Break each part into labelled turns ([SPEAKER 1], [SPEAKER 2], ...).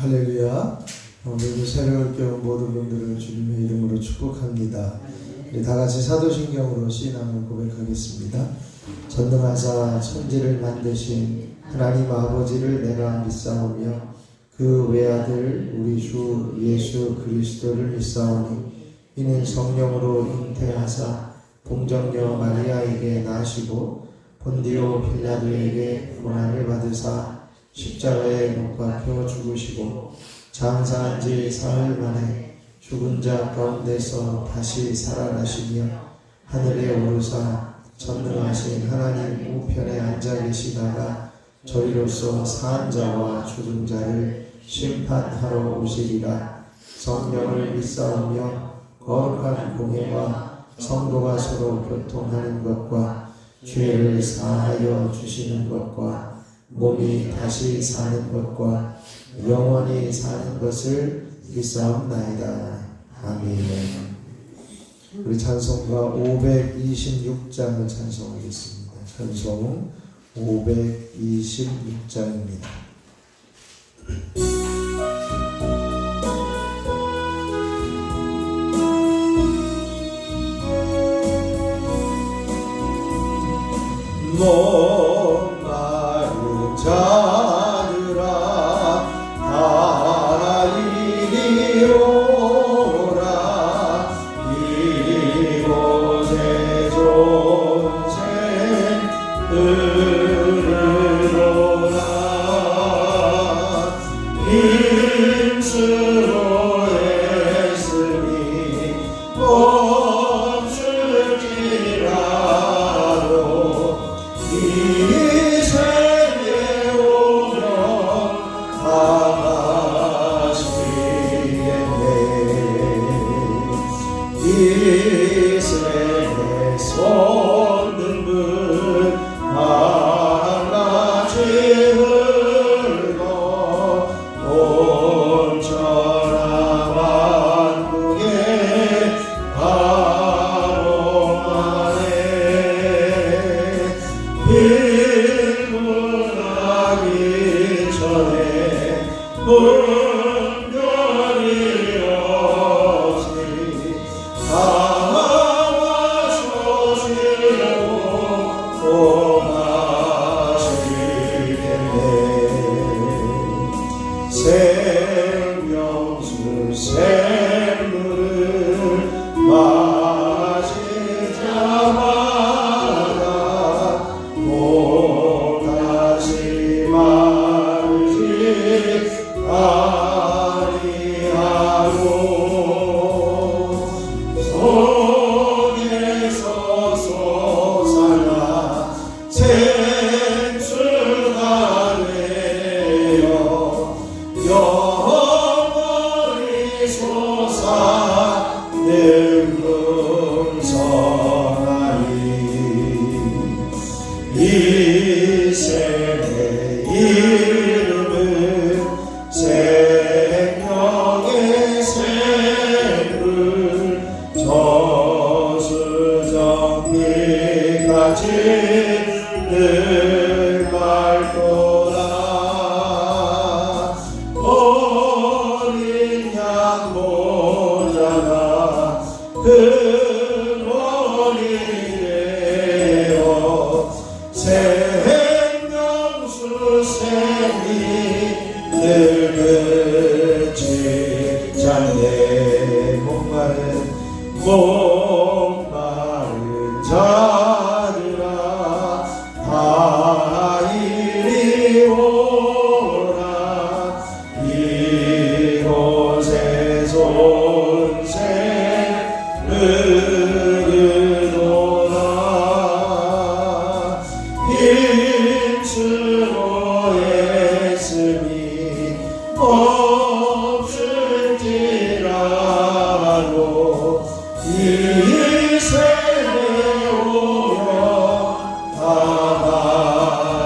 [SPEAKER 1] 할렐루야. 오늘도 새로울 겨운 모든 분들을 주님의 이름으로 축복합니다. 우리 다같이 사도신경으로 신앙을 고백하겠습니다. 전능하사 천지를 만드신 하나님 아버지를 내가 믿사오며 그 외아들 우리 주 예수 그리스도를 믿사오니 이는 성령으로 잉태하사 동정녀 마리아에게 나시고 본디오 빌라도에게 고난을 받으사 십자가에 못 박혀 죽으시고 장사한 지 사흘 만에 죽은 자 가운데서 다시 살아나시며 하늘에 오르사 전능하신 하나님 우편에 앉아 계시다가 저희로서 산 자와 죽은 자를 심판하러 오시리라. 성령을 믿사오며 거룩한 공예와 성도가 서로 교통하는 것과 죄를 사하여 주시는 것과 몸이 다시 사는 것과 영원히 사는 것을 믿사옵나이다. 아멘. 우리 찬송가 526장을 찬송하겠습니다. 찬송 526장입니다. 목마른 자들아 다 이리 오라. 이곳에 존재 흐르노라. 힘쓰로 애쓰니 멈출지라도 이 세계 오면 다 가시겠네. 이 세계 솟는 분 바람같이 흘러 온천하 만국에 가로마네. 일문하기 전에 분별이 없이 다와서시로 오마시겠네. 생명수 샘물을 마시자마자 다시 마르지 아니하고 속에서 솟아나 생수가 되어 영원히 솟아는 금성하니 이 세계 이름은 생명의 샘물 저수정비까지 늘 맑도다. 어린 양 모자가 근원이 되어 생명수 샘이 늙은지 잔내 목마른 자들아 다 이리 오라. 이곳에 손새 흐르노라. 힘쓰로 애쓰니 없을지라도 이 세대 오면 다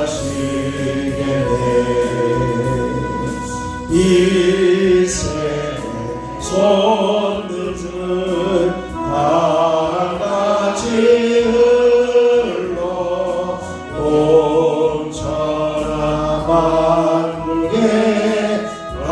[SPEAKER 1] 가시겠네. 이 세대 솟는 바람같이 흘러 온천하 만국에 가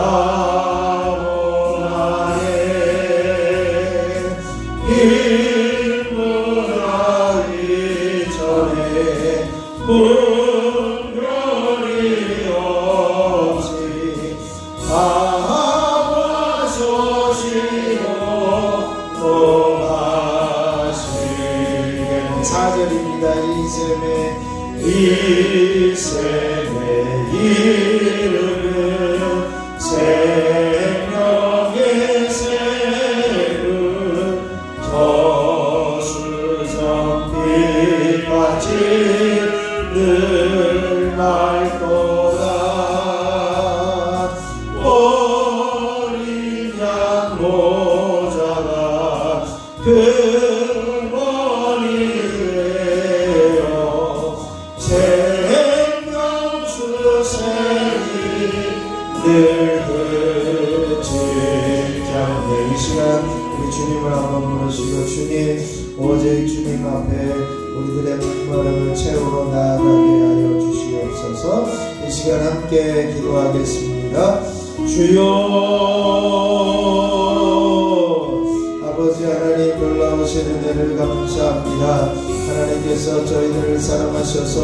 [SPEAKER 1] 이름은 생명의 새는 저수정 빛같이 늘 맑도다. 어린 양 모자가 근원이에요. 생명수 샘이 늘 그칠장. 이 시간 우리 주님을 한번 부르시고, 주님 오직 주님 앞에 우리들의 목마름을 채우러 나아가게 하여 주시옵소서. 이 시간 함께 기도하겠습니다. 주여, 아버지 하나님 놀라우신 은혜를 감사합니다. 하나님께서 저희들을 사랑하셔서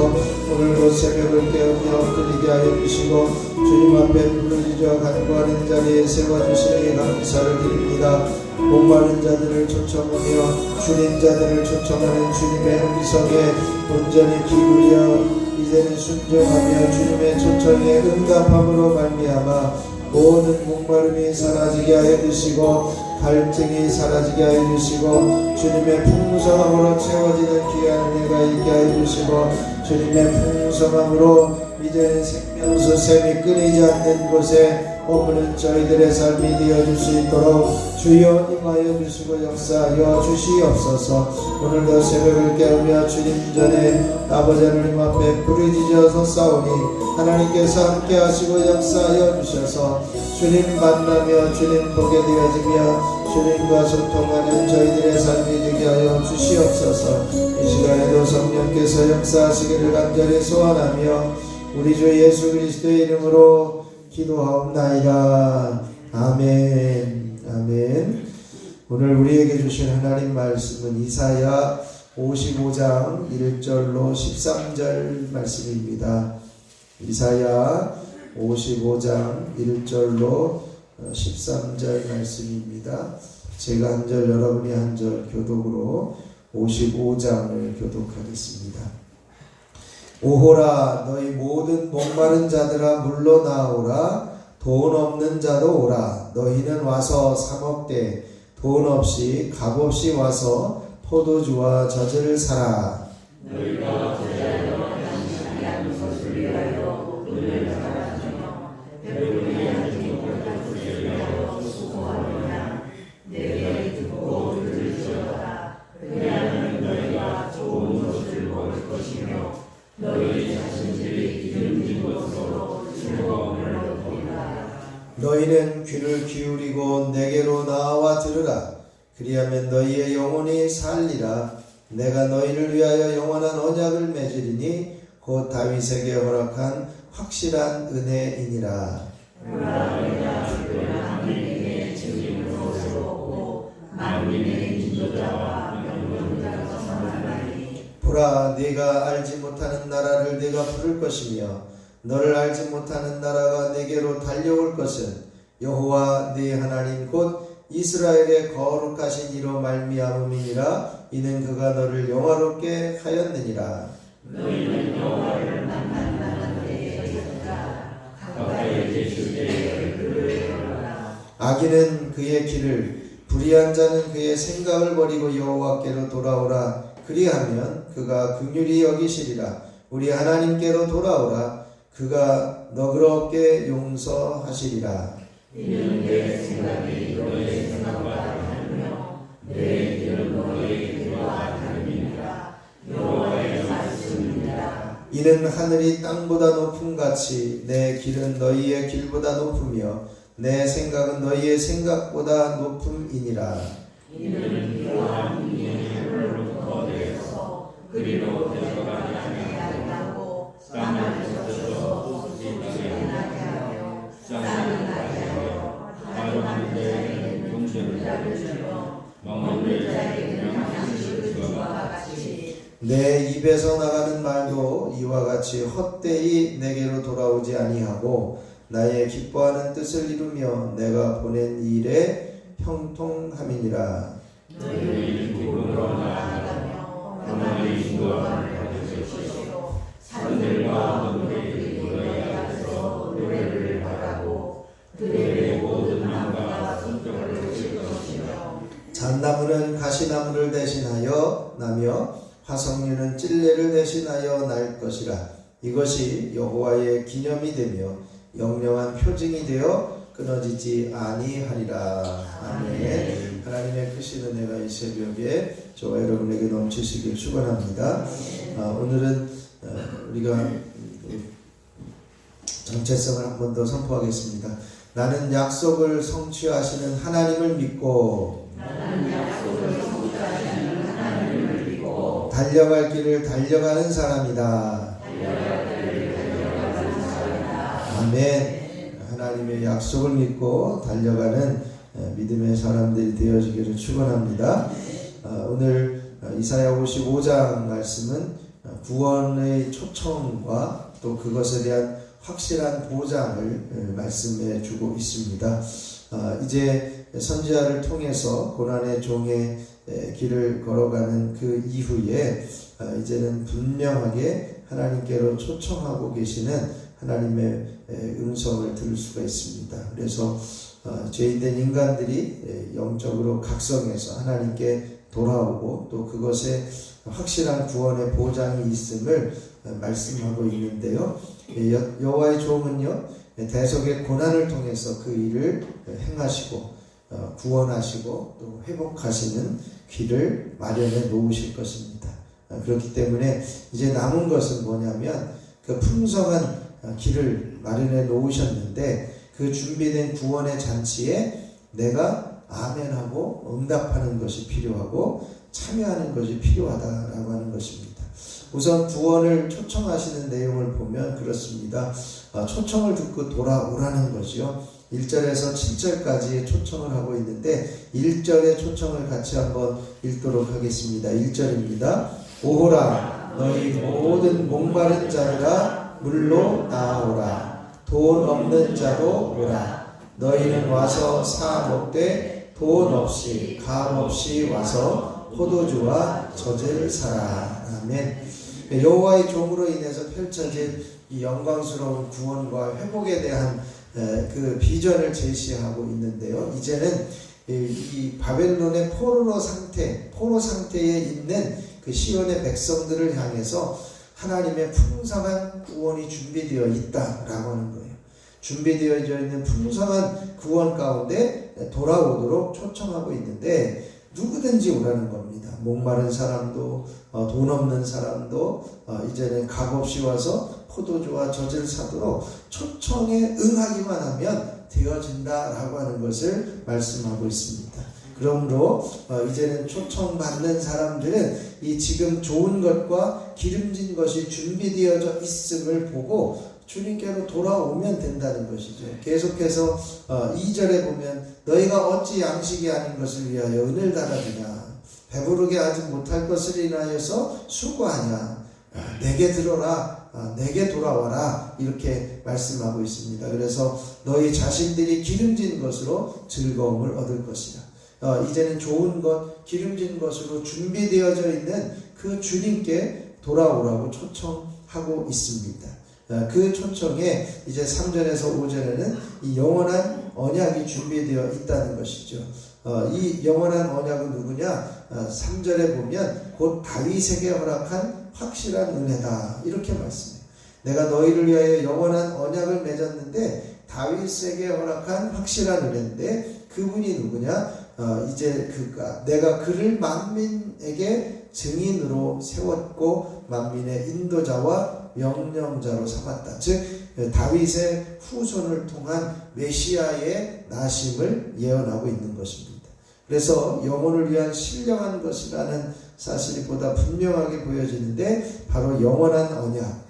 [SPEAKER 1] 오늘도 새벽을 깨우며 엎드리게 하여 주시고 주님 앞에 부르짖어 간구하는 자리에 세워주시니 감사를 드립니다. 목마른 자들을 초청하며 줄인 자들을 초청하는 주님의 음성에 온전히 기울여 이제는 순종하며 주님의 초청에 응답함으로 말미암아 모든 목마름이 사라지게 하여 주시고 갈증이 사라지게 하여 주시고 주님의 풍성함으로 채워지는 귀한 은혜가 있게 하여 주시고 주님의 풍성함으로 이제는 생명수 샘이 끊이지 않는 곳에 머무는 저희들의 삶이 되어줄 수 있도록 주여 임하여 주시고 역사하여 주시옵소서. 오늘도 새벽을 깨우며 주님 전에 아버지 하나님 앞에 부르짖어서 싸우니 하나님께서 함께 하시고 역사하여 주셔서 주님 만나며 주님 보게 되어지며 주님과 소통하는 저희들의 삶이 되게 하여 주시옵소서. 이 시간에도 성령께서 역사하시기를 간절히 소원하며 우리 주 예수 그리스도의 이름으로 기도하옵나이다. 아멘. 아멘. 오늘 우리에게 주신 하나님 말씀은 이사야 55장 1절로 13절 말씀입니다. 이사야 55장 1절로 13절 말씀입니다. 제가 한 절 여러분이 한 절 교독으로 55장을 교독하겠습니다. 오호라 너희 모든 목마른 자들아 물러 나오라. 돈 없는 자도 오라. 너희는 와서 사 먹되 돈 없이 값없이 와서 포도주와 젖을 사라.
[SPEAKER 2] 너희가 제자여 당신이 하는 것을 위하여 눈을 달아주며 배부르게 하는 것을 위하여 수고하느냐. 내게 듣고 들을지어다. 그리하면 너희가 좋은 것을 먹을 것이며 너희 자신들이 기름진 것으로 즐거움을 얻으리라.
[SPEAKER 1] 너희는 귀를 기울이고 내게로 나와 들으라. 그리하면 너희의 영혼이 살리라. 내가 너희를 위하여 영원한 언약을 맺으리니 곧 다윗에게 허락한 확실한 은혜이니라.
[SPEAKER 2] 너희가 주를 하나님의 증인으로 세웠고 만민의 인도자와 명령자가 선하나니.
[SPEAKER 1] 보라, 네가 알지 못하는 나라를 네가 부를 것이며 너를 알지 못하는 나라가 네게로 달려올 것은 여호와 네 하나님 곧 이스라엘의 거룩하신 이로 말미암음이니라. 이는 그가 너를 영화롭게 하였느니라.
[SPEAKER 2] 너희는 여호와를 만난다는 때에 있으라. 가까이 계실 때에 그를 부르라.
[SPEAKER 1] 악인은 그의 길을, 불의한 자는 그의 생각을 버리고 여호와께로 돌아오라. 그리하면 그가 긍휼히 여기시리라. 우리 하나님께로 돌아오라. 그가 너그럽게 용서하시리라.
[SPEAKER 2] 이는 내 생각이 너의 생각과 다르며 내 길은 너의 길과 다름이니라. 여호와의 말씀이니라.
[SPEAKER 1] 이는 하늘이 땅보다 높음같이 내 길은 너희의 길보다 높으며 내 생각은 너희의 생각보다 높음이니라.
[SPEAKER 2] 이는 그와 눈이 하늘로부터 내려서 그리로 내려가지 아니하고 땅을 젖어서 쏟지 나게 하며 쌍을 나게 하여 가련한 자에게는 용서를 주며 먹는 자에게는 양식을 주와 같이.
[SPEAKER 1] 내 입에서 나가는 말도 이와 같이 헛되이 내게로 돌아오지 아니하고 나의 기뻐하는 뜻을 이루며 내가 보낸 일에 형통함이니라.
[SPEAKER 2] 너희는 기쁨으로 나아가며 평안의 인도함을 받을 것이요 산들과 언덕들이 너희 앞에서
[SPEAKER 1] 소나무를 대신하여 나며 화석류는 찔레를 대신하여 날 것이라. 이것이 여호와의 기념이 되며 영영한 표징이 되어 끊어지지 아니하리라. 아멘. 하나님의 크신 은혜가 이 새벽에 저와 여러분에게 넘치시길 축원합니다. 오늘은 우리가 정체성을 한 번 더 선포하겠습니다. 나는 약속을 성취하시는 하나님을 믿고 달려갈 길을 달려가는 사람이다. 아멘. 하나님의 약속을 믿고 달려가는 믿음의 사람들이 되어지기를 축원합니다. 오늘 이사야 55장 말씀은 구원의 초청과 또 그것에 대한 확실한 보장을 말씀해 주고 있습니다. 이제 선지자를 통해서 고난의 종의 길을 걸어가는 그 이후에 이제는 분명하게 하나님께로 초청하고 계시는 하나님의 음성을 들을 수가 있습니다. 그래서 죄인된 인간들이 영적으로 각성해서 하나님께 돌아오고 또 그것에 확실한 구원의 보장이 있음을 말씀하고 있는데요. 여호와의 종은요, 대속의 고난을 통해서 그 일을 행하시고 구원하시고 또 회복하시는 길을 마련해 놓으실 것입니다. 그렇기 때문에 이제 남은 것은 뭐냐면 그 풍성한 길을 마련해 놓으셨는데 그 준비된 구원의 잔치에 내가 아멘하고 응답하는 것이 필요하고 참여하는 것이 필요하다라고 하는 것입니다. 우선 구원을 초청하시는 내용을 보면 그렇습니다. 초청을 듣고 돌아오라는 것이요. 1절에서 7절까지 초청을 하고 있는데 1절의 초청을 같이 한번 읽도록 하겠습니다. 1절입니다. 오호라 너희 모든 목마른 자들아 물로 나아오라. 돈 없는 자도 오라. 너희는 와서 사 먹되 돈 없이 감 없이 와서 포도주와 저제를 사라. 아멘. 여호와의 종으로 인해서 펼쳐진 이 영광스러운 구원과 회복에 대한 그 비전을 제시하고 있는데요. 이제는 이 바벨론의 포로 상태에 있는 그 시온의 백성들을 향해서 하나님의 풍성한 구원이 준비되어 있다라고 하는 거예요. 준비되어져 있는 풍성한 구원 가운데 돌아오도록 초청하고 있는데 누구든지 오라는 겁니다. 목마른 사람도 돈 없는 사람도 이제는 값없이 와서 포도주와 젖을 사도록 초청에 응하기만 하면 되어진다라고 하는 것을 말씀하고 있습니다. 그러므로 이제는 초청받는 사람들은 이 지금 좋은 것과 기름진 것이 준비되어져 있음을 보고 주님께로 돌아오면 된다는 것이죠. 계속해서 2절에 보면 너희가 어찌 양식이 아닌 것을 위하여 은을 달아주냐 배부르게 하지 못할 것을 인하여서 수고하냐 내게 들어라 내게 돌아와라 이렇게 말씀하고 있습니다. 그래서 너희 자신들이 기름진 것으로 즐거움을 얻을 것이라. 이제는 좋은 것 기름진 것으로 준비되어져 있는 그 주님께 돌아오라고 초청하고 있습니다. 그 초청에 이제 3절에서 5절에는 이 영원한 언약이 준비되어 있다는 것이죠. 이 영원한 언약은 누구냐? 3절에 보면 곧 다윗에게 허락한 확실한 은혜다 이렇게 말씀해요. 내가 너희를 위하여 영원한 언약을 맺었는데 다윗에게 허락한 확실한 은혜인데 그분이 누구냐? 이제 내가 그를 만민에게 증인으로 세웠고 만민의 인도자와 명령자로 삼았다. 즉 다윗의 후손을 통한 메시아의 나심을 예언하고 있는 것입니다. 그래서 영혼을 위한 신령한 것이라는 사실이 보다 분명하게 보여지는데 바로 영원한 언약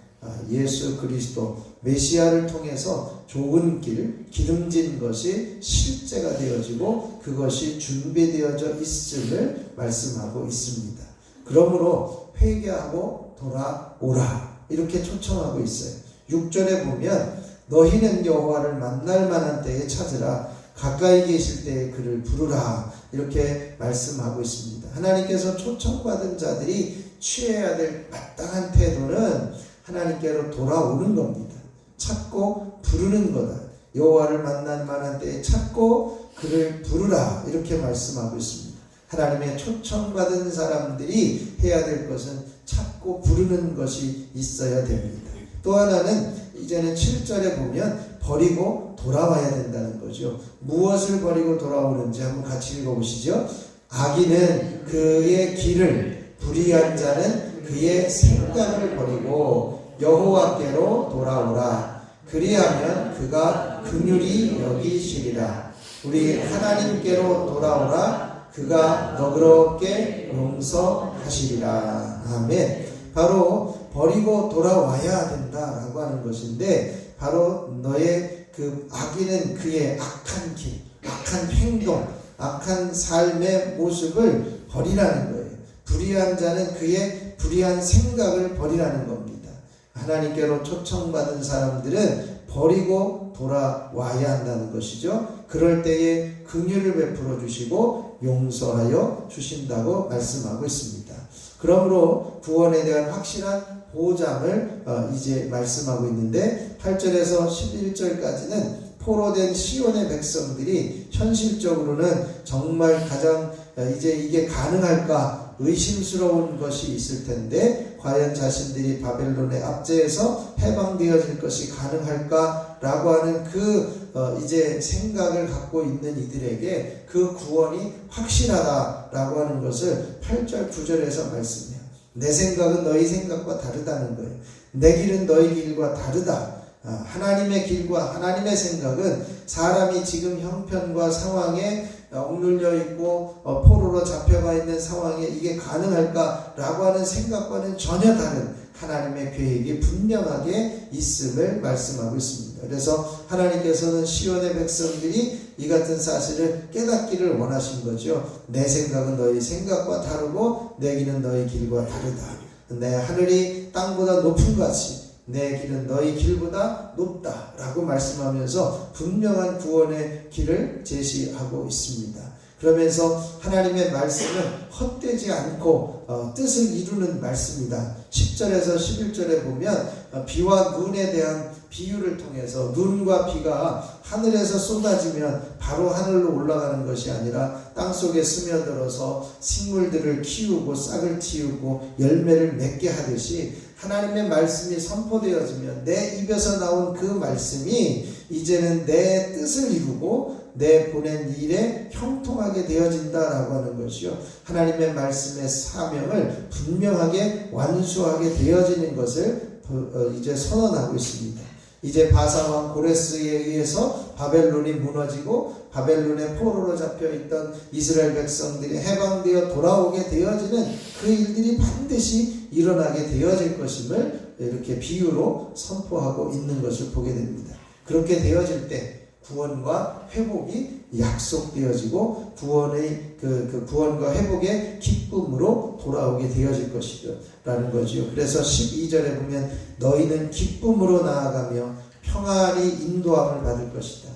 [SPEAKER 1] 예수 그리스도 메시아를 통해서 좋은 길 기름진 것이 실제가 되어지고 그것이 준비되어져 있음을 말씀하고 있습니다. 그러므로 회개하고 돌아오라 이렇게 초청하고 있어요. 6절에 보면 너희는 여호와를 만날 만한 때에 찾으라 가까이 계실 때에 그를 부르라 이렇게 말씀하고 있습니다. 하나님께서 초청받은 자들이 취해야 될 마땅한 태도는 하나님께로 돌아오는 겁니다. 찾고 부르는 거다. 여호와를 만날 만한 때에 찾고 그를 부르라 이렇게 말씀하고 있습니다. 하나님의 초청받은 사람들이 해야 될 것은 찾고 부르는 것이 있어야 됩니다. 또 하나는 이제는 7절에 보면 버리고 돌아와야 된다는 거죠. 무엇을 버리고 돌아오는지 한번 같이 읽어보시죠. 악인은 그의 길을, 불의한 자는 그의 생각을 버리고 여호와께로 돌아오라. 그리하면 그가 긍휼히 여기시리라. 우리 하나님께로 돌아오라. 그가 너그럽게 용서하시리라. 아멘. 바로 버리고 돌아와야 된다라고 하는 것인데, 바로 너의 그 악인은 그의 악한 길, 악한 행동, 악한 삶의 모습을 버리라는 거예요. 불의한 자는 그의 불의한 생각을 버리라는 겁니다. 하나님께로 초청받은 사람들은 버리고 돌아와야 한다는 것이죠. 그럴 때에 긍휼을 베풀어 주시고 용서하여 주신다고 말씀하고 있습니다. 그러므로 구원에 대한 확실한 보장을 이제 말씀하고 있는데, 8절에서 11절까지는 포로된 시온의 백성들이 현실적으로는 정말 가장 이제 이게 가능할까 의심스러운 것이 있을 텐데, 과연 자신들이 바벨론의 압제에서 해방되어질 것이 가능할까라고 하는 이제 생각을 갖고 있는 이들에게 그 구원이 확실하다라고 하는 것을 8절 9절에서 말씀해요. 내 생각은 너희 생각과 다르다는 거예요. 내 길은 너희 길과 다르다. 하나님의 길과 하나님의 생각은 사람이 지금 형편과 상황에 억눌려 있고 포로로 잡혀가 있는 상황에 이게 가능할까라고 하는 생각과는 전혀 다른 하나님의 계획이 분명하게 있음을 말씀하고 있습니다. 그래서 하나님께서는 시온의 백성들이 이 같은 사실을 깨닫기를 원하신 거죠. 내 생각은 너희 생각과 다르고 내 길은 너희 길과 다르다. 내 하늘이 땅보다 높은 같이 내 길은 너희 길보다 높다라고 말씀하면서 분명한 구원의 길을 제시하고 있습니다. 그러면서 하나님의 말씀은 헛되지 않고 뜻을 이루는 말씀이다. 10절에서 11절에 보면 비와 눈에 대한 비유를 통해서 눈과 비가 하늘에서 쏟아지면 바로 하늘로 올라가는 것이 아니라 땅속에 스며들어서 식물들을 키우고 싹을 틔우고 열매를 맺게 하듯이, 하나님의 말씀이 선포되어지면 내 입에서 나온 그 말씀이 이제는 내 뜻을 이루고 내 보낸 일에 형통하게 되어진다라고 하는 것이요. 하나님의 말씀의 사명을 분명하게 완수하게 되어지는 것을 이제 선언하고 있습니다. 이제 바사왕 고레스에 의해서 바벨론이 무너지고 바벨론의 포로로 잡혀있던 이스라엘 백성들이 해방되어 돌아오게 되어지는 그 일들이 반드시 일어나게 되어질 것임을 이렇게 비유로 선포하고 있는 것을 보게 됩니다. 그렇게 되어질 때 구원과 회복이 약속되어지고 구원의 구원과 회복의 기쁨으로 돌아오게 되어질 것이라는 거지요. 그래서 12절에 보면 너희는 기쁨으로 나아가며 평안히 인도함을 받을 것이다.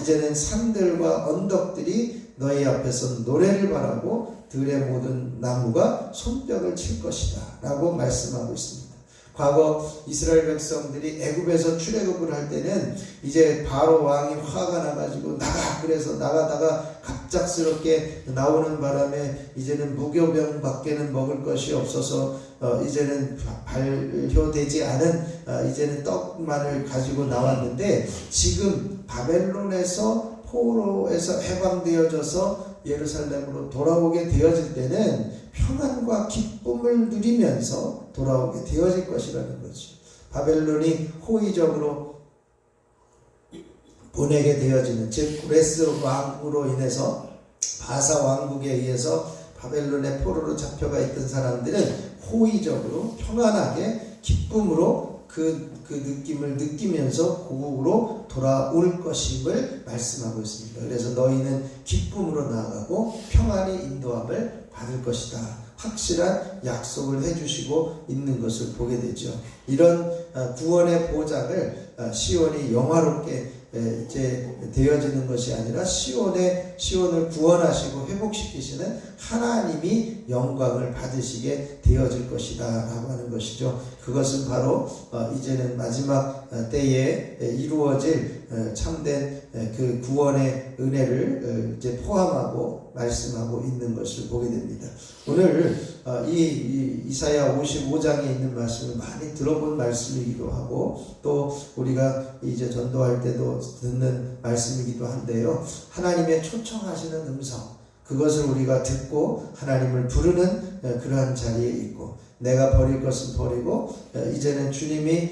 [SPEAKER 1] 이제는 산들과 언덕들이 너희 앞에서 노래를 바라고 들의 모든 나무가 손뼉을 칠 것이다 라고 말씀하고 있습니다. 과거 이스라엘 백성들이 애굽에서 출애굽을 할 때는 이제 바로 왕이 화가 나가지고 그래서 나가다가 갑작스럽게 나오는 바람에 이제는 무교병 밖에는 먹을 것이 없어서 이제는 발효되지 않은 이제는 떡만을 가지고 나왔는데, 지금 바벨론에서 포로에서 해방되어져서 예루살렘으로 돌아오게 되어질 때는 평안과 기쁨을 누리면서 돌아오게 되어질 것이라는 거죠. 바벨론이 호의적으로 보내게 되어지는, 즉 고레스 왕으로 인해서 바사 왕국에 의해서 바벨론의 포로로 잡혀가 있던 사람들은 호의적으로 평안하게 기쁨으로 그 느낌을 느끼면서 고국으로 돌아올 것임을 말씀하고 있습니다. 그래서 너희는 기쁨으로 나아가고 평안히 인도함을 받을 것이다. 확실한 약속을 해주시고 있는 것을 보게 되죠. 이런 구원의 보장을 시온이 영화롭게 이제 되어지는 것이 아니라 시온을 구원하시고 회복시키시는 하나님이 영광을 받으시게 되어질 것이다 라고 하는 것이죠. 그것은 바로 이제는 마지막 때에 이루어질 참된 그 구원의 은혜를 이제 포함하고 말씀하고 있는 것을 보게 됩니다. 오늘 이 이사야 55장에 있는 말씀을 많이 들어본 말씀이기도 하고 또 우리가 이제 전도할 때도 듣는 말씀이기도 한데요. 하나님의 초청하시는 음성, 그것을 우리가 듣고 하나님을 부르는 그러한 자리에 있고, 내가 버릴 것은 버리고 이제는 주님이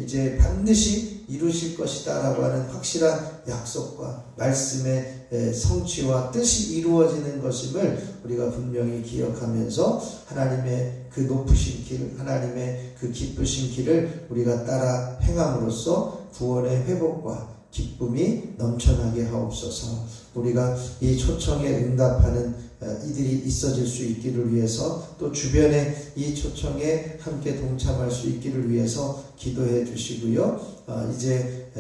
[SPEAKER 1] 이제 반드시 이루실 것이다 라고 하는 확실한 약속과 말씀의 성취와 뜻이 이루어지는 것임을 우리가 분명히 기억하면서 하나님의 그 높으신 길, 하나님의 그 기쁘신 길을 우리가 따라 행함으로써 구원의 회복과 기쁨이 넘쳐나게 하옵소서. 우리가 이 초청에 응답하는 이들이 있어질 수 있기를 위해서, 또 주변에 이 초청에 함께 동참할 수 있기를 위해서 기도해 주시고요. 이제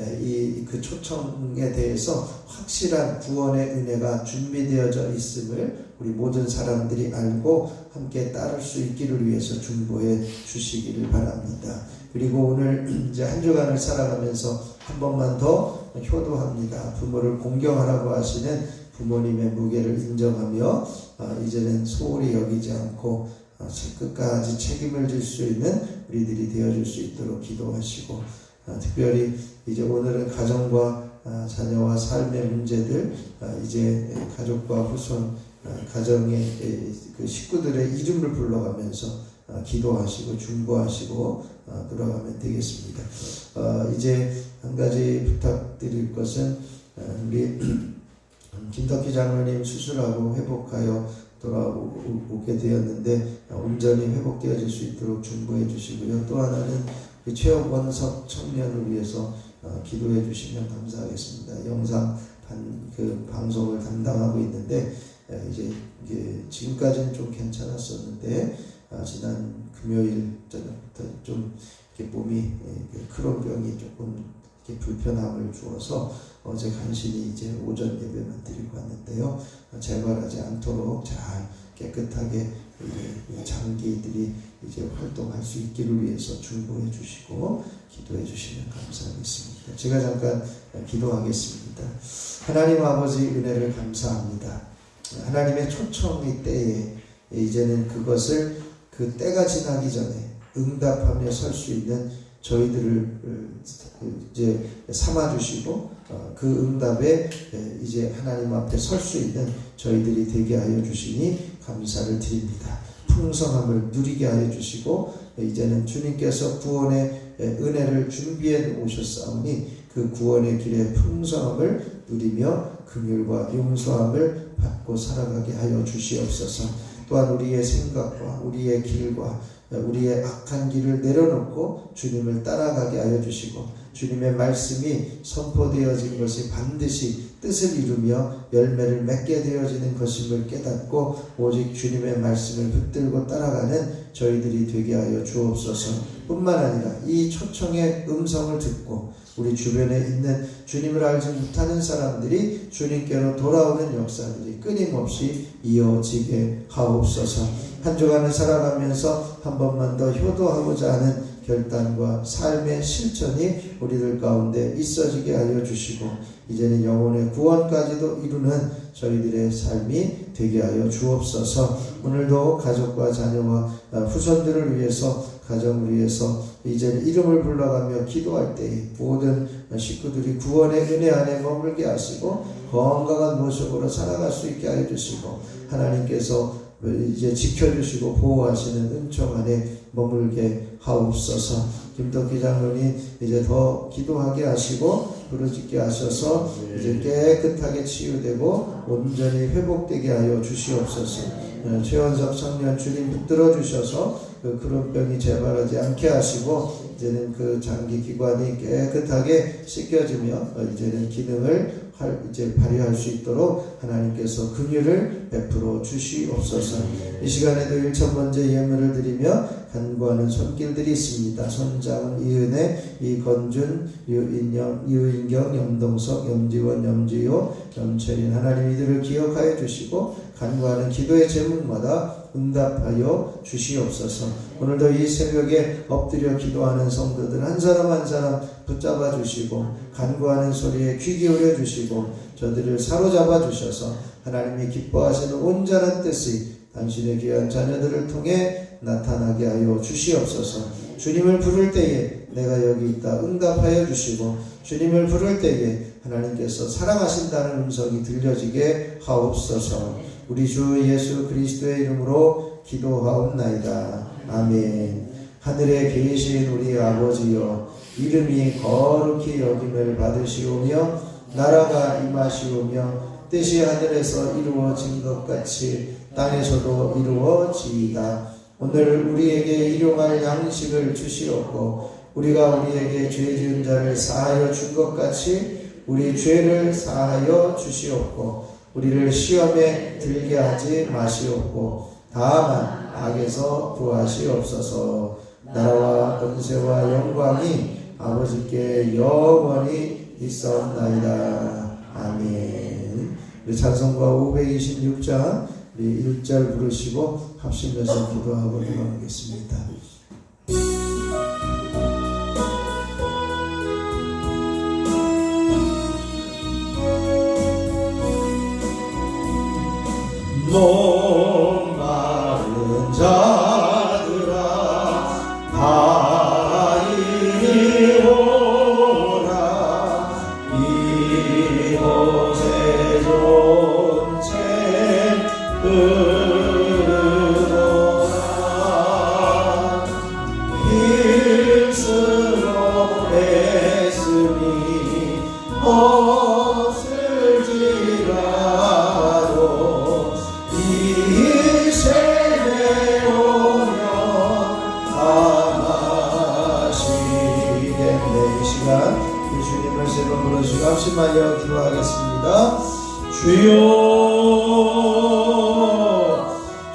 [SPEAKER 1] 그 초청에 대해서 확실한 구원의 은혜가 준비되어져 있음을 우리 모든 사람들이 알고 함께 따를 수 있기를 위해서 중보해 주시기를 바랍니다. 그리고 오늘 이제 한 주간을 살아가면서 한 번만 더 효도합니다. 부모를 공경하라고 하시는 부모님의 무게를 인정하며 이제는 소홀히 여기지 않고 끝까지 책임을 질 수 있는 우리들이 되어줄 수 있도록 기도하시고, 특별히 이제 오늘은 가정과 자녀와 삶의 문제들, 이제 가족과 후손, 가정의 그 식구들의 이름을 불러가면서 기도하시고 중보하시고 돌아가면 되겠습니다. 이제 한 가지 부탁드릴 것은, 우리 김덕희 장로님 수술하고 회복하여 돌아오게 되었는데 온전히 회복되어질 수 있도록 중보해 주시고요. 또 하나는 최원석 청년을 위해서 기도해 주시면 감사하겠습니다. 영상 방송을 담당하고 있는데 이제 지금까지는 좀 괜찮았었는데 지난 금요일 저녁부터 좀 이렇게 몸이 크론병이 조금 이렇게 불편함을 주어서 어제 간신히 이제 오전 예배만 드리고 왔는데요. 재발하지 않도록 잘 깨끗하게 장기들이 이제 활동할 수 있기를 위해서 중보해 주시고 기도해 주시면 감사하겠습니다. 제가 잠깐 기도하겠습니다. 하나님 아버지, 은혜를 감사합니다. 하나님의 초청의 때에 이제는 그것을 그 때가 지나기 전에 응답하며 설 수 있는 저희들을 이제 삼아주시고 그 응답에 이제 하나님 앞에 설 수 있는 저희들이 되게 하여 주시니 감사를 드립니다. 풍성함을 누리게 하여 주시고 이제는 주님께서 구원의 은혜를 준비해 오셨사오니 그 구원의 길의 풍성함을 누리며 긍휼과 용서함을 받고 살아가게 하여 주시옵소서. 또한 우리의 생각과 우리의 길과 우리의 악한 길을 내려놓고 주님을 따라가게 하여 주시고, 주님의 말씀이 선포되어진 것이 반드시 뜻을 이루며 열매를 맺게 되어지는 것임을 깨닫고 오직 주님의 말씀을 붙들고 따라가는 저희들이 되게 하여 주옵소서. 뿐만 아니라 이 초청의 음성을 듣고 우리 주변에 있는 주님을 알지 못하는 사람들이 주님께로 돌아오는 역사들이 끊임없이 이어지게 하옵소서. 한 주간을 살아가면서 한 번만 더 효도하고자 하는 결단과 삶의 실천이 우리들 가운데 있어지게 하여 주시고 이제는 영혼의 구원까지도 이루는 저희들의 삶이 되게 하여 주옵소서. 오늘도 가족과 자녀와 후손들을 위해서, 가정을 위해서 이제는 이름을 불러가며 기도할 때에 모든 식구들이 구원의 은혜 안에 머물게 하시고 건강한 모습으로 살아갈 수 있게 하여 주시고, 하나님께서 이제 지켜주시고 보호하시는 은총 안에 머물게 하옵소서. 김덕희 장로님 이제 더 기도하게 하시고 부르짖게 하셔서 이제 깨끗하게 치유되고 온전히 회복되게 하여 주시옵소서. 최원석 청년 주님 붙들어 주셔서 그런 병이 재발하지 않게 하시고 이제는 그 장기 기관이 깨끗하게 씻겨지며 이제는 기능을 이제 발휘할 수 있도록 하나님께서 긍휼을 베풀어 주시옵소서. 이 시간에도 1,000번째 예물을 드리며 간구하는 손길들이 있습니다. 손장은 이은혜, 이건준, 유인영, 유인경, 염동석, 염지원, 염지효, 염철인, 하나님 이들을 기억하여 주시고 간구하는 기도의 제목마다 응답하여 주시옵소서. 오늘도 이 새벽에 엎드려 기도하는 성도들 한 사람 한 사람 붙잡아 주시고 간구하는 소리에 귀 기울여 주시고 저들을 사로잡아 주셔서 하나님이 기뻐하시는 온전한 뜻이 당신의 귀한 자녀들을 통해 나타나게 하여 주시옵소서. 주님을 부를 때에 내가 여기 있다 응답하여 주시고 주님을 부를 때에 하나님께서 사랑하신다는 음성이 들려지게 하옵소서. 우리 주 예수 그리스도의 이름으로 기도하옵나이다. 아멘. 하늘에 계신 우리 아버지여, 이름이 거룩히 여김을 받으시오며 나라가 임하시오며 뜻이 하늘에서 이루어진 것 같이 땅에서도 이루어지이다. 오늘 우리에게 일용할 양식을 주시옵고 우리가 우리에게 죄 지은 자를 사하여 준 것 같이 우리 죄를 사하여 주시옵고 우리를 시험에 들게 하지 마시옵고 다만 악에서 구하시옵소서. 나라와 권세와 영광이 아버지께 영원히 있사옵나이다. 아멘. 우리 찬송가 526장 1절 부르시고 합심해서 기도하고 들어가겠습니다. 목마른 자들아 다 이리 오라. 이곳에 좀 흐르노라. 힘쓰러 애쓰니 없을지라도 이 세대 오면 다 마시겠네. 이 시간 예수님을 세 번 부르시고 합심하여 기도하겠습니다. 주여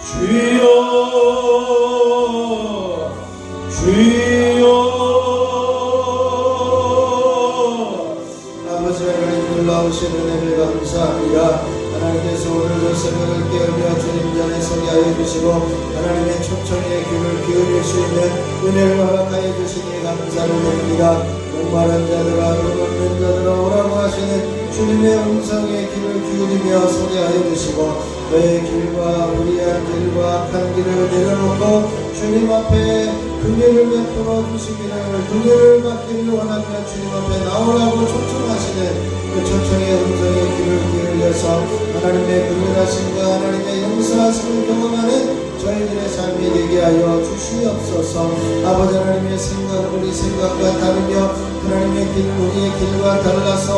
[SPEAKER 1] 주여 주여. 아버지 하나님 놀라우신 은혜를 감사합니다. 하나님께서 오늘도 새벽을 깨우며 주님 전에 서게 하여 주시고 하나님의 초청의 귀를 기울일 수 있는 은혜를 허락하여 주시니 감사를 드립니다. 목마른 자들아 배고픈 자들아 오라고 하시는 주님의 음성에 귀를 기울이며 서게 하여 주시고 너의 길과 우리의 길과 악한 길을 내려놓고 주님 앞에 긍휼을 베풀어 주시기를 긍휼을 받기를 원하며 주님 앞에 나오라고 초청하시는 그 초청의 음성에 귀를 기울여서 하나님의 긍휼하심과 하나님의 용서하심을 경험하는 저희들의 삶이 되게 하여 주시옵소서. 아버지 하나님의 생각은 우리 생각과 다르며 하나님의 길은 우리의 길과 달라서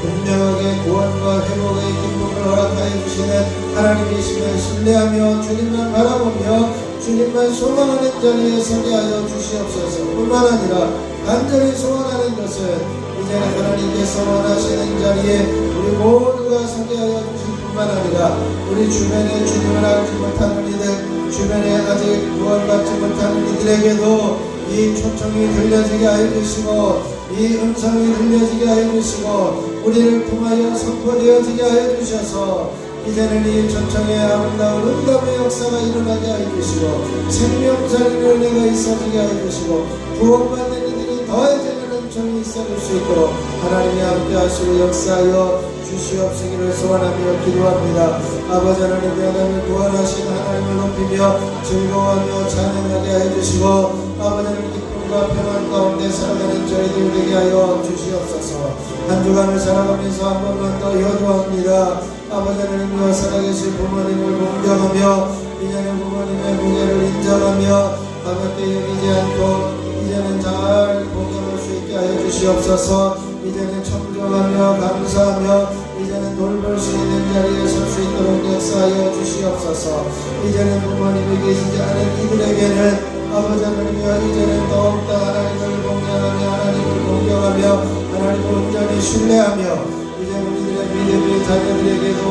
[SPEAKER 1] 분명하게 구원과 회복의 기쁨을 허락하여 주시는 하나님이심을 신뢰하며 주님만 바라보며 주님만 소망하는 자리에 서게 하여 주시옵소서. 뿐만 아니라 간절히 소원하는 것은 이제는 하나님께서 원하시는 자리에 우리 모두가 서게 하여 주실 뿐만 아니라 우리 주변에 주님을 알지 못하는 이들, 주변에 아직 구원받지 못하는 이들에게도 이 초청이 들려지게 하여 주시고 이 음성이 들려지게 하여 주시고 우리를 통하여 선포되어지게 하여 주셔서 이제는 이 초청의 아름다운 응답의 역사가 일어나게 하여 주시고 생명살리는 은혜가 있어지게 하여 주시고 구원받는 이들이 더해지는 은총이 있어질 수 있도록 하나님이 함께 하시고 역사하여 주시옵시기를 소원하며 기도합니다. 아버지 하나님 하나님을 구원하신 하나님을 높이며 즐거워하며 찬양하게 하여 주시고 아버지 하나님 기쁨과 평안 가운데 살아가는 저희들 되게 하여 주시옵소서. 한 주간을 살아가면서 한 번만 더 효도합니다. 아버지 하나님과 살아계신 부모님을 공경하며 이제는 부모님의 무게를 인정하며 가볍게 여기지 않고 이제는 잘 공경할 수 있게 하여 주시옵소서. 이제는 청정하며 감사하며 이제는 돌볼 수 있는 자리에 설 수 있도록 역사하여 주시옵소서. 이제는 부모님이 계시지 않은 이들에게는 아버지 하나님이여 이제는 더욱더 하나님을 공경하며 하나님을 공경하며 하나님을 온전히 신뢰하며 이제 우리들의 믿음의 자녀들에게도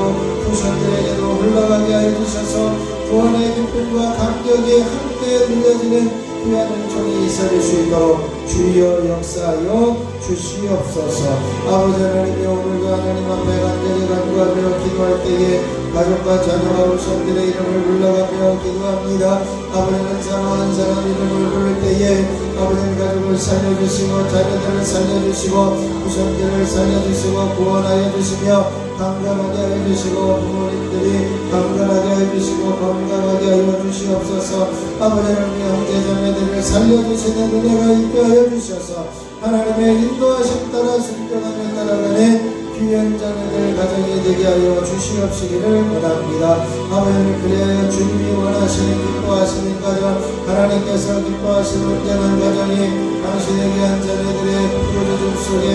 [SPEAKER 1] 후손들에게도 흘러가게 하여 주셔서 구원의 기쁨과 감격이 함께 누려지는 귀한 은총이 있어질 수 있도록 주여 역사하여 주시옵소서. 아버지 하나님의 오늘도 하나님 앞에 간절히 간구하며 기도할 때에 가족과 자녀와 우선들의 이름을 불러가며 기도합니다. 아버지는 사랑하는 사람 이름을 부를 때에 아버지는 가족을 살려주시고 자녀들을 살려주시고 우선들을 살려주시고 구원하여 주시며 강건하게 하여 주시고 부모님들이 강건하게 하여 주시고 건강하게 하여 주시옵소서. 아버지 하나님의 형제자매들을 살려주시는 은혜가 있게 하여 주셔서 하나님의 인도하심 따라 순종하며 따라가는 귀한 자녀들 가정이 되게 하여 주시옵시기를 원합니다. 아버지를 그리하여 주님이 원하시는 기뻐하시는 가정, 하나님께서 기뻐하시는 온전한 가정이 당신의 귀한 자녀들의 부르짖음 속에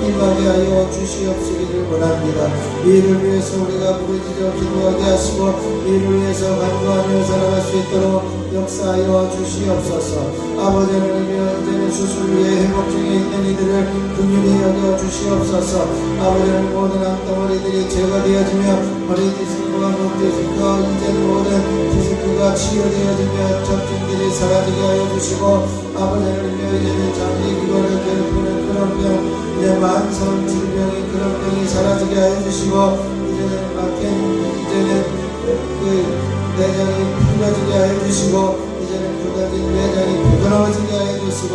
[SPEAKER 1] 임하게 하여 주시옵시기를 원합니다. 이를 위해서 우리가 부르짖어 기도하게 하시고 이를 위해서 간구하며 살아갈 수 있도록 역사하여 주시옵소서. 아버지 하나님이여 이제는 수술 후에 회복 중에 있는 이들을 긍휼히 여겨 주시옵소서. 아버지는 모든 암덩어리들이 제거되어지며 허리 디스크와 목 디스크와 이제는 모든 디스크가 치유되어지며 접증들이 사라지게 하여 주시고 아버지 하나님이여 이제는 장기 기관을 괴롭히는 그런 병 이제 만성 질병이 그런 병이 사라지게 하여 주시고 이제는 이제는 그 내장이 풀어지게 하여 주시고 이제는 굳어진 내장이 부드러워지게 하여 주시고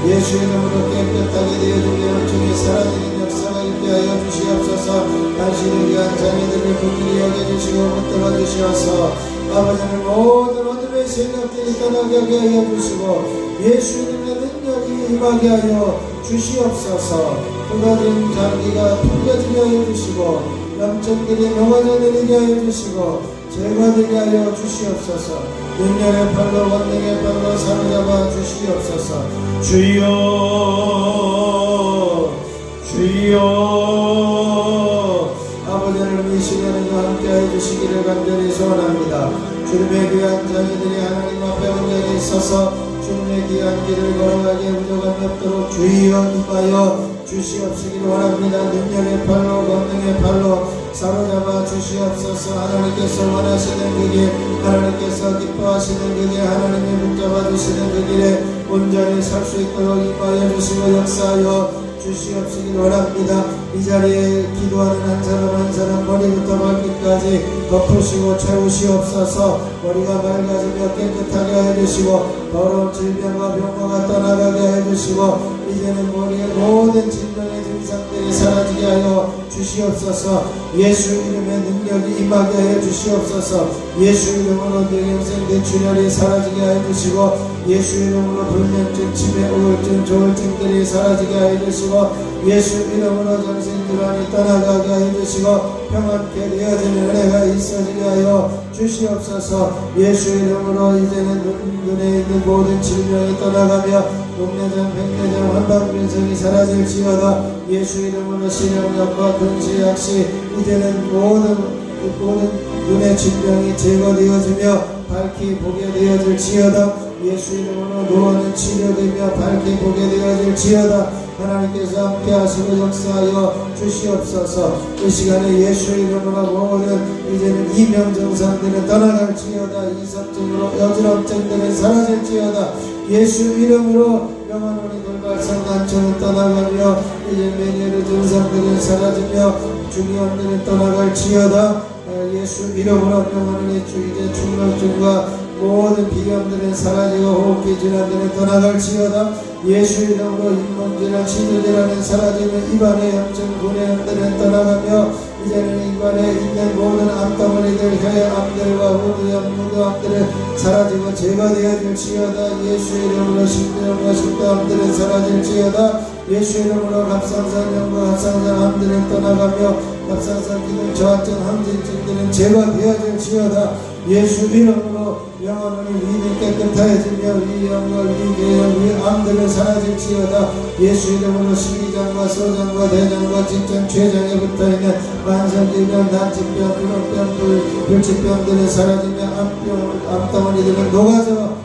[SPEAKER 1] 예수의 이름으로 깨끗하게 되어지며 중에 사라지는 역사가 있게 하여 주시옵소서. 당신의 귀한 자녀들을 긍휼히 여겨주시고 붙들어 주시옵소서. 아버지는 모든 어둠의 세력들이 떠나게 하여 주시고 예수님의 능력이 임하게 하여 주시옵소서. 굳어진 장기가 풀려지게 하여 주시고 염증들이 녹아져 내리게 하여 주시고 제거되게 하여 주시옵소서. 능력의 팔로 권능의 팔로 사로잡아 주시옵소서. 주여 주여 아버지 하나님 이 시간에도 함께하여 주시기를 간절히 소원합니다. 주님의 귀한 자녀들이 하나님 앞에 온전히 서서 주님의 귀한 길을 걸어가기에 부족함이 없도록 주여 임하여 주시옵시기를 원합니다. 능력의 팔로 권능의 팔로 사로잡아 주시옵소서. 하나님께서 원하시는 그 길, 하나님께서 기뻐하시는 그 길, 하나님이 붙잡아 주시는 그 길에 온전히 살 수 있도록 임하여 주시고 역사하여 주시옵시길 원합니다. 이 자리에 기도하는 한 사람 머리부터 발끝까지 덮으시고 채우시옵소서. 머리가 맑아지며 깨끗하게 하여 주시고 더러운 질병과 병과가 떠나가게 하여 주시고 이제는 머리의 모든 질병의 증상들이 사라지게 하여 주시옵소서. 예수 이름의 능력이 임하게 하여 주시옵소서. 예수 이름으로 뇌경색 뇌출혈이 사라지게 하여 주시고 예수 이름으로 불면증, 치매, 우울증, 조울증들이 사라지게 하여 주시고 예수 이름으로 정신질환이 떠나가게 하여 주시고 평안케 되어지는 은혜가 있어지게 하여 주시옵소서. 예수 이름으로 이제는 눈에 있는 모든 질병이 떠나가며 녹내장, 백내장, 환방빈성이 사라질지어다. 예수 이름으로 시력약과 근시약시 이제는 모든 눈의 질병이 제거되어지며 밝히 보게 되어질지어다. 예수 이름으로 노화는 치료되며 밝히 보게 되어질지어다. 하나님께서 함께 하시고 역사하여 주시옵소서. 이 시간에 예수 이름으로 모든 이제는 이명 증상들은 떠나갈지어다. 이석증으로 여질염증들은 사라질지어다. 예수 이름으로 영원히 돌발성 난청은 떠나가며 이제 메니에르 증상들은 사라지며 중이염들은 떠나갈지어다. 예수 이름으로 영원히 이제 충혈증과 모든 비염들은 사라지고 호흡기 질환들은 떠나갈지어다. 예수 이름으로 잇몸질환, 치주질환은 사라지며 입안의 염증, 구내염들은 떠나가며 이제는 입안에 있는 모든 암덩어리들, 혀암들과 후두염, 무두암들은 사라지고 제거되어질지어다. 예수 이름으로 식도염과 식도암들은 사라질지어다. 예수 이름으로 갑상선염과 갑상선암들은 떠나가며 갑상선 기능 저하증, 항진증들은 제거되어질지어다. 예수 이름으로 영혼의 위는 깨끗해지며 위염과 위궤양, 위암들은 사라질지어다. 예수 이름으로 식이장과 소장과 대장과 직장, 췌장에 붙어있는 만성질병, 난치병, 불원병, 불치병들은 사라지며 암덩어리들은 녹아져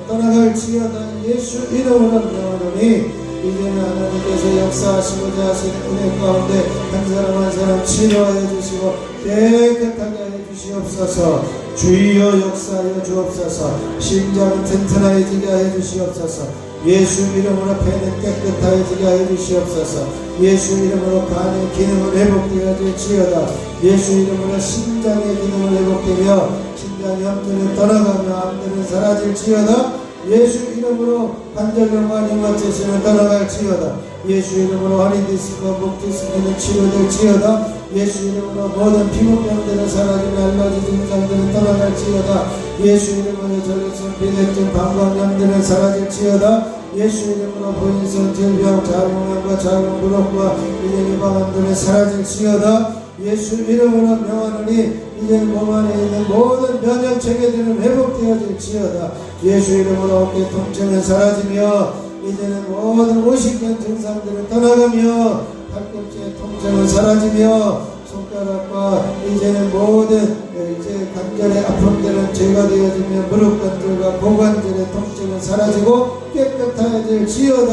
[SPEAKER 1] 떠나갈지어다. 예수 이름으로 영원히 이제는 하나님께서 역사하시고자 하시는 은혜 가운데 한 사람 한 사람 치료하여 주시고 깨끗하게 하여 주시옵소서. 주여 역사하여 주옵소서. 심장은 튼튼해지게 하여 주시옵소서. 예수 이름으로 폐는 깨끗하여지게 하여 주시옵소서. 예수 이름으로 간의 기능을 회복되어질지어다. 예수 이름으로 심장의 기능을 회복되며 심장의 암들은 떠나가며 암들은 사라질지어다. 예수 이름으로 관절염과 류마티스는 떠나갈지어다. 예수 이름으로 허리디스크와 목디스크는 치료될지어다. 예수 이름으로 모든 피부병들은 사라지며 알러지 증상들은 떠나갈지어다. 예수 이름으로 전립선, 비대증, 방광염들은 사라질지어다. 예수 이름으로 보인성 질병, 자궁암과 자궁부록과 이제 유방암들은 사라질지어다. 예수 이름으로 명하노니 이제 몸 안에 있는 모든 면역 체계들은 회복되어질지어다. 예수 이름으로 어깨 통증은 사라지며 이제는 모든 오십견 증상들은 떠나가며 팔꿈치의 통증은 사라지며 손가락과 이제는 모든 이제 관절의 아픔들은 제거되어지며 무릎 관절과 고관절의 통증은 사라지고 깨끗하여질지어다.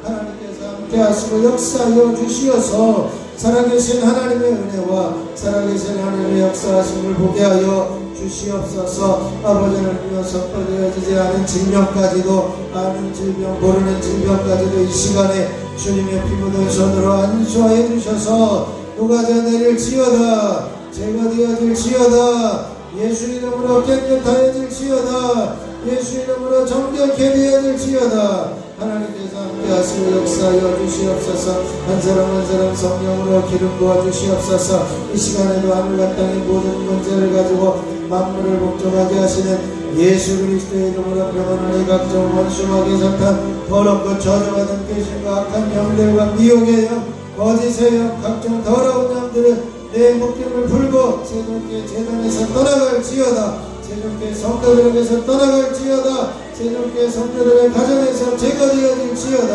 [SPEAKER 1] 하나님께서 함께하시고 역사하여 주시어서 살아계신 하나님의 은혜와 살아계신 하나님의 역사하심을 보게 하여 주시옵소서. 아버지를 위하여 선포되어지지 않은 질병까지도, 아는 질병 모르는 질병까지도 이 시간에 주님의 피부된 손으로 안수하여 주셔서 녹아져 내릴지어다. 제거되어질지어다. 예수 이름으로 깨끗하여질지어다. 예수 이름으로 정결케 되어질지어다. 하나님께서 함께하시고 역사하여 주시옵소서. 한 사람 한 사람 성령으로 기름 부어 주시옵소서. 이 시간에도 하늘과 땅의 모든 문제를 가지고 만물을 복종하게 하시는 예수 그리스도의 이름으로 병원의 각종 원수마귀 사탄 더럽고 저주받은 귀신과 악한 영들과 미혹의 영, 거짓의 영, 각종 더러운 영들은 내 묶임을 풀고 세종교회 재단에서 떠나갈지어다. 세종교회 성도들에게서 떠나갈지어다. 세종교회 성도들의 가정에서 제거되어질지어다.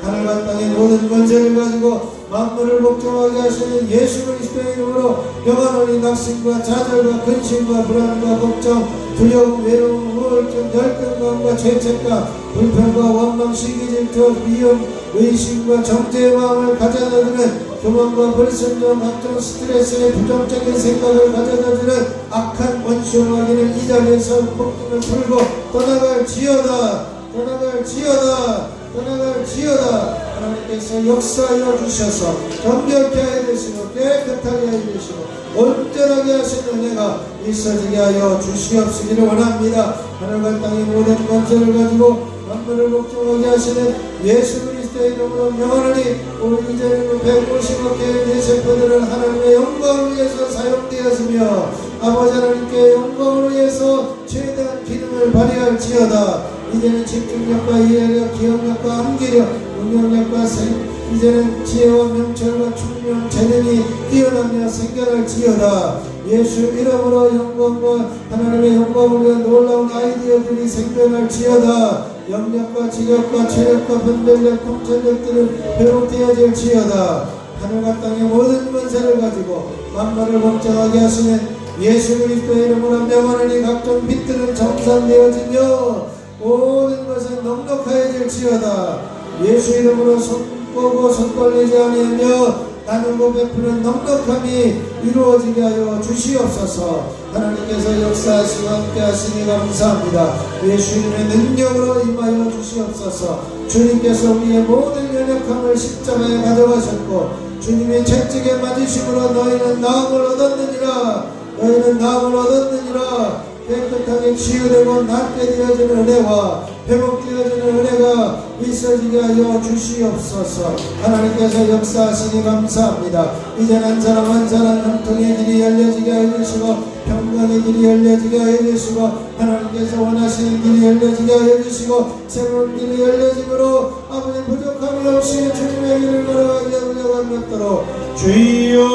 [SPEAKER 1] 하늘과 땅의 모든 권세를 가지고 만물을 복종하게 하시는 예수 그리스도의 이름으로 영원히 낙심과 좌절과 근심과 불안과 걱정, 두려움, 외로움, 우울증, 열등감과 죄책감, 불평과 원망, 시기, 질투, 미움, 의심과 정죄의 마음을 가져다주는 교만과 불순종, 각종 스트레스의 부정적인 생각을 가져다주는 악한 원수마귀는 이 자리에서 묶임을 풀고 떠나갈지어다. 하나님께서 역사하여 주셔서 정결케 하여 주시고 깨끗하게 하여 주시고 온전하게 하시는 은혜가 있어지게 하여 주시옵시기를 원합니다. 하늘과 땅의 모든 권세를 가지고 만물을 복종하게 하시는 예수 그리스도의 이름으로 명하노니 우리 이제는 150억 개의 내 세포들은 하나님의 영광을 위해서 사용되었으며 아버지 하나님께 영광을 위해서 최대한 기능을 발휘할지어다. 이제는 집중력과 이해력, 기억력과 암기력, 응용력과 이제는 지혜와 명철과 충명, 재능이 뛰어나며 생겨날지어다. 예수 이름으로 영광과 하나님의 영광을 위한 놀라운 아이디어들이 생겨날지어다. 영력과 지력과 체력과 분별력, 통찰력들은 회복되어질지어다. 하늘과 땅의 모든 권세를 가지고 만물을 복종하게 하시는 예수 그리스도의 이름으로 명하노니 각종 빛들은 정산되어지며 모든 것은 넉넉하여질지어다. 예수 이름으로 손꼬고 손떨리지 아니하며 나누고 베푸는 넉넉함이 이루어지게 하여 주시옵소서. 하나님께서 역사하시고 함께하시니 감사합니다. 예수 이름의 능력으로 임하여 주시옵소서. 주님께서 우리의 모든 연약함을 십자가에 가져가셨고 주님의 채찍에 맞으심으로 너희는 나음을 얻었느니라. 깨끗하게 치유되고 낫게 되어지는 은혜와 회복되어지는 은혜가 있어지게 하여 주시옵소서. 하나님께서 역사하시니 감사합니다. 이제 한 사람 한 사람 형통의 길이 열려지게 하여 주시고 평강의 길이 열려지게 하여 주시고 하나님께서 원하시는 길이 열려지게 하여 주시고 새로운 길이 열려짐으로 아버지 부족함이 없이 주님의 길을 걸어가게 하여 감격도록 주여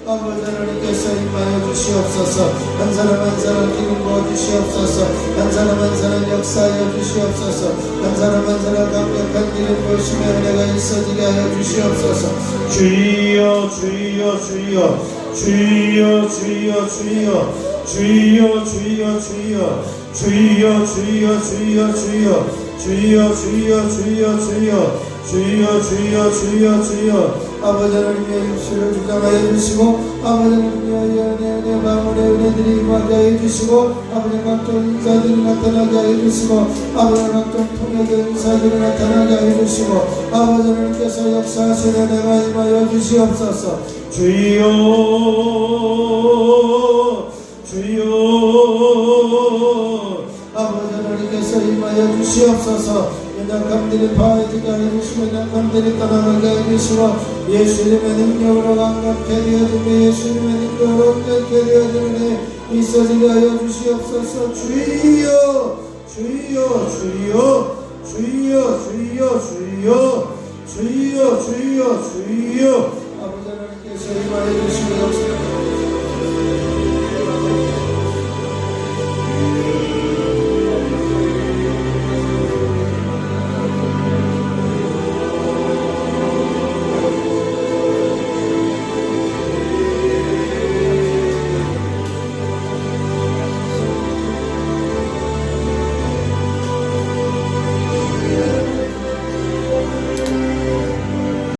[SPEAKER 1] 아버지 하나님께서 임하여 주시옵소서. 한 사람 한 사람 기름 부어 주시옵소서. 한 사람 한 사람 역사하여 주시옵소서. 한 사람 한 사람 강력한 기름 부으시며 은혜가 있어지게 하여 주시옵소서. 주여 주여 주여 주여 주여 주여 주여 주여 주여 주여 주여 주여 주여 아버지 하나님의 입술을 주장하여 주시고 아버지 하나님의 은혜 마음의 은혜들이 임하게 하여 주시고 아버지 각종 인사들이 나타나게 하여 주시고 아버지 각종 통역의 인사들이 나타나게 하여 주시고 아버지 하나님께서 역사하시는 은혜가 임하여 주시옵소서. 주여 주여 아버지 하나님께서 임하여 주시옵소서. 연약함들이 파해지게 하여 주시고 연약함들이 떠나가게 하여 주시고 예수님의 능력으로 강력하게 되어지며 예수님의 능력으로 강력하게 되어지며 있어지게 하여 주시옵소서. 주여 주여 주여 주여 주여 주여 주여 주여 주여 아버지 하나님께서 임하여 주시고